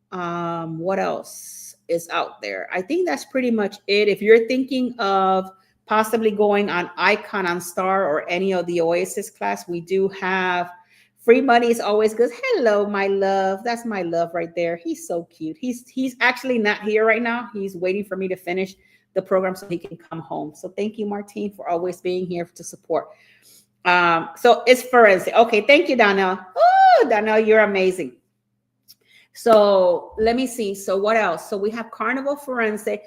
What else is out there? I think that's pretty much it. If you're thinking of possibly going on Icon, on Star, or any of the Oasis class, we do have free money. Is always good. Hello, my love. That's my love right there. He's so cute. He's actually not here right now. He's waiting for me to finish the program so he can come home. So thank you, Martine, for always being here to support. So it's forensic. Okay, thank you, Donnell. Oh, Donnell, you're amazing. So let me see. So what else? So we have Carnival Forensic.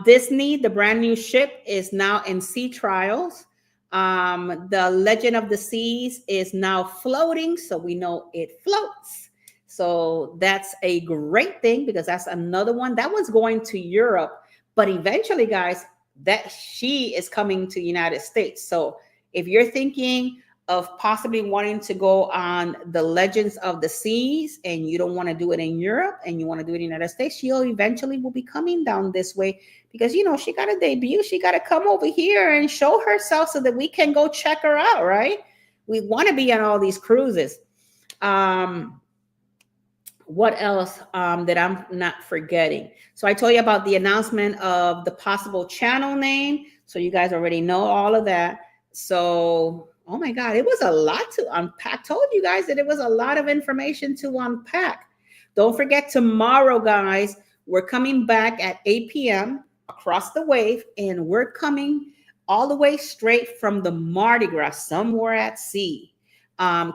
Disney, the brand new ship, is now in sea trials. The Legend of the Seas is now floating, so we know it floats. So that's a great thing, because that's another one that was going to Europe, but eventually, guys, that she is coming to the United States. So if you're thinking of possibly wanting to go on the Legends of the Seas and you don't want to do it in Europe and you want to do it in the United States, she'll eventually will be coming down this way, because, you know, she got a debut. She got to come over here and show herself so that we can go check her out, right? We want to be on all these cruises. What else that I'm not forgetting? So I told you about the announcement of the possible channel name. So you guys already know all of that. So, oh my God, it was a lot to unpack. Told you guys that it was a lot of information to unpack. Don't forget, tomorrow, guys, we're coming back at 8 p.m. across the wave, and we're coming all the way straight from the Mardi Gras, somewhere at sea.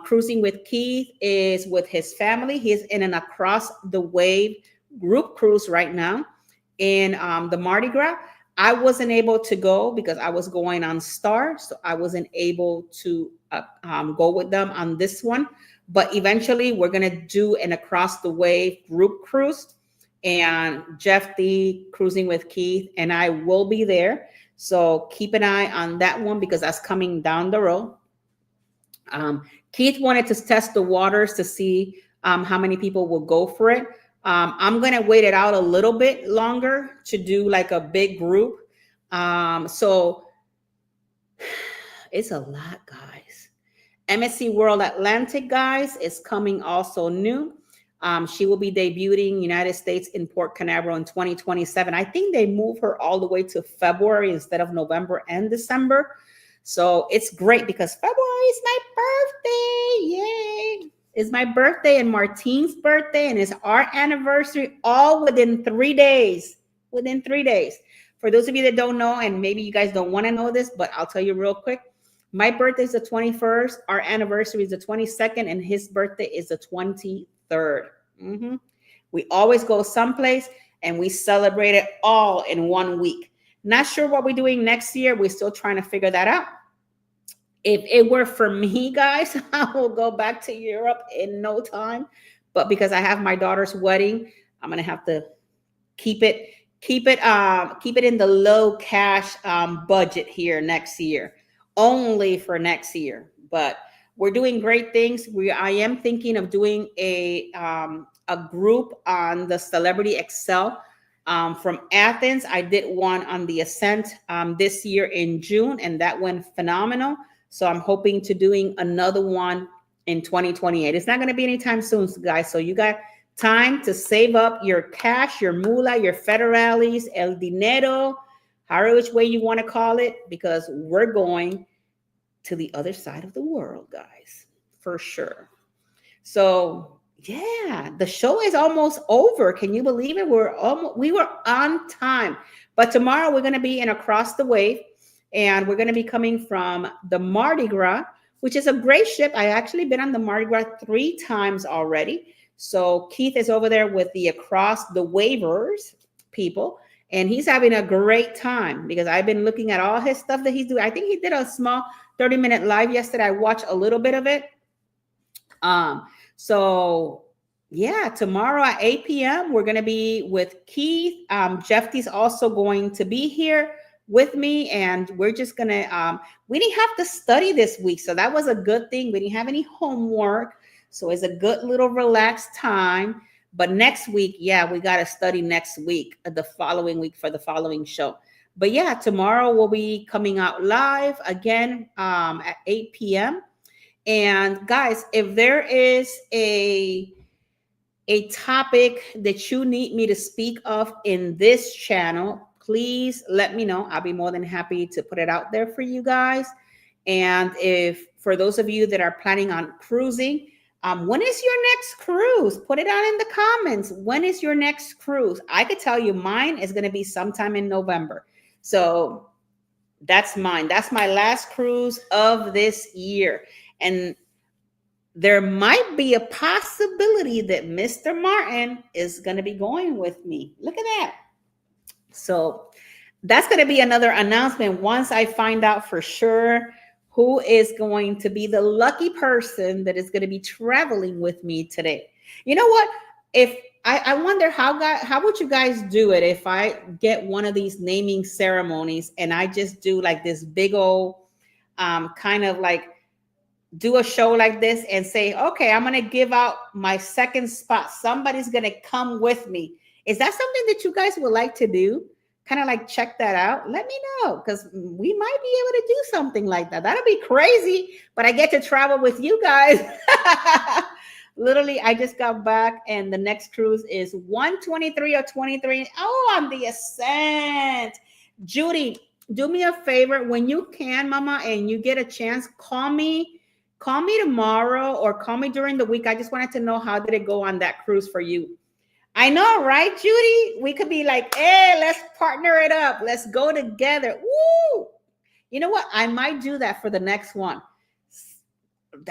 Cruising with Keith is with his family. He's in an across the wave group cruise right now in the Mardi Gras. I wasn't able to go because I was going on Star, so I wasn't able to go with them on this one. But eventually, we're gonna do an across the wave group cruise, and Jeff D cruising with Keith and I will be there. So keep an eye on that one, because that's coming down the road. Keith wanted to test the waters to see how many people will go for it. I'm going to wait it out a little bit longer to do like a big group. So it's a lot, guys. MSC World Atlantic, guys, is coming also new. She will be debuting United States in Port Canaveral in 2027. I think they move her all the way to February instead of November and December. So it's great because February is my birthday. Yay. It's my birthday and Martine's birthday, and it's our anniversary, all within 3 days. Within 3 days. For those of you that don't know, and maybe you guys don't want to know this, but I'll tell you real quick. My birthday is the 21st. Our anniversary is the 22nd, and his birthday is the 23rd. We always go someplace, and we celebrate it all in 1 week. Not sure what we're doing next year. We're still trying to figure that out. If it were for me, guys, I will go back to Europe in no time. But because I have my daughter's wedding, I'm gonna have to keep it in the low cash budget here next year, only for next year. But we're doing great things. I am thinking of doing a group on the Celebrity Excel. From Athens. I did one on the Ascent this year in June, and that went phenomenal. So I'm hoping to doing another one in 2028. It's not going to be anytime soon, guys. So you got time to save up your cash, your moolah, your federales, el dinero, however which way you want to call it, because we're going to the other side of the world, guys, for sure. So yeah, the show is almost over. Can you believe it? We were on time. But tomorrow we're going to be in Across the Wave, and we're going to be coming from the Mardi Gras, which is a great ship. I actually been on the Mardi Gras 3 times already. So Keith is over there with the Across the Wavers, people, and he's having a great time because I've been looking at all his stuff that he's doing. I think he did a small 30-minute live yesterday. I watched a little bit of it. So yeah, tomorrow at 8 p.m. we're gonna be with Keith. Jeffy's also going to be here with me, and we're just gonna we didn't have to study this week, so that was a good thing. We didn't have any homework, so it's a good little relaxed time. But next week, yeah, we got to study next week, the following week for the following show. But yeah, tomorrow we'll be coming out live again at 8 p.m. And guys, if there is a topic that you need me to speak of in this channel, please let me know. I'll be more than happy to put it out there for you guys. And if for those of you that are planning on cruising, when is your next cruise? Put it down in the comments. When is your next cruise? I could tell you mine is going to be sometime in November. So that's mine. That's my last cruise of this year. And there might be a possibility that Mr. Martin is going to be going with me. Look at that. So that's going to be another announcement once I find out for sure who is going to be the lucky person that is going to be traveling with me today. You know what? If I wonder how would you guys do it if I get one of these naming ceremonies and I just do like this big old kind of like do a show like this and say, okay, I'm going to give out my second spot. Somebody's going to come with me. Is that something that you guys would like to do? Kind of like check that out. Let me know, because we might be able to do something like that. That'll be crazy, but I get to travel with you guys. Literally, I just got back and the next cruise is 123 or 23. Oh, on the Ascent. Judy, do me a favor. When you can, Mama, and you get a chance, call me tomorrow or call me during the week. I just wanted to know how did it go on that cruise for you. I know, right, Judy? We could be like, hey, let's partner it up. Let's go together. Woo! You know what? I might do that for the next one.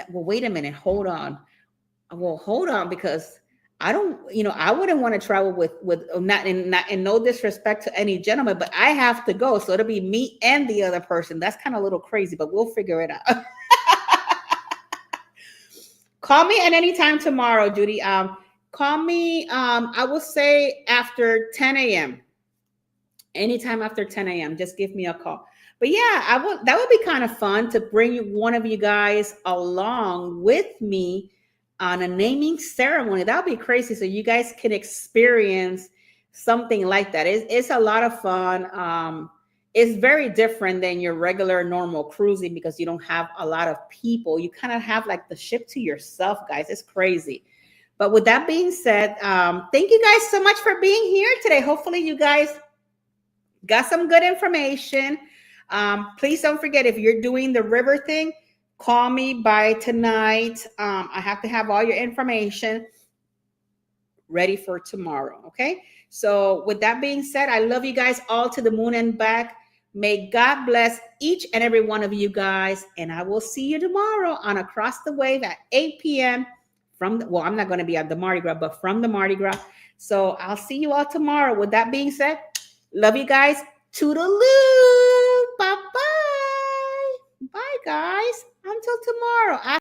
Well, wait a minute. Hold on. Well, hold on, because I don't, I wouldn't want to travel with not in no disrespect to any gentleman, but I have to go. So it'll be me and the other person. That's kind of a little crazy, but we'll figure it out. Call me at any time tomorrow, Judy. Call me, I will say after 10 a.m. Anytime after 10 a.m. Just give me a call. But yeah, that would be kind of fun to bring one of you guys along with me on a naming ceremony. That would be crazy. So you guys can experience something like that. It's a lot of fun. It's very different than your regular normal cruising because you don't have a lot of people. You kind of have like the ship to yourself, guys. It's crazy. But with that being said, thank you guys so much for being here today. Hopefully you guys got some good information. Please don't forget, if you're doing the river thing, call me by tonight. I have to have all your information ready for tomorrow. Okay. So with that being said, I love you guys all to the moon and back. May God bless each and every one of you guys. And I will see you tomorrow on Across the Wave at 8 p.m. I'm not going to be at the Mardi Gras, but from the Mardi Gras. So I'll see you all tomorrow. With that being said, love you guys. Toodaloo. Bye-bye. Bye, guys. Until tomorrow.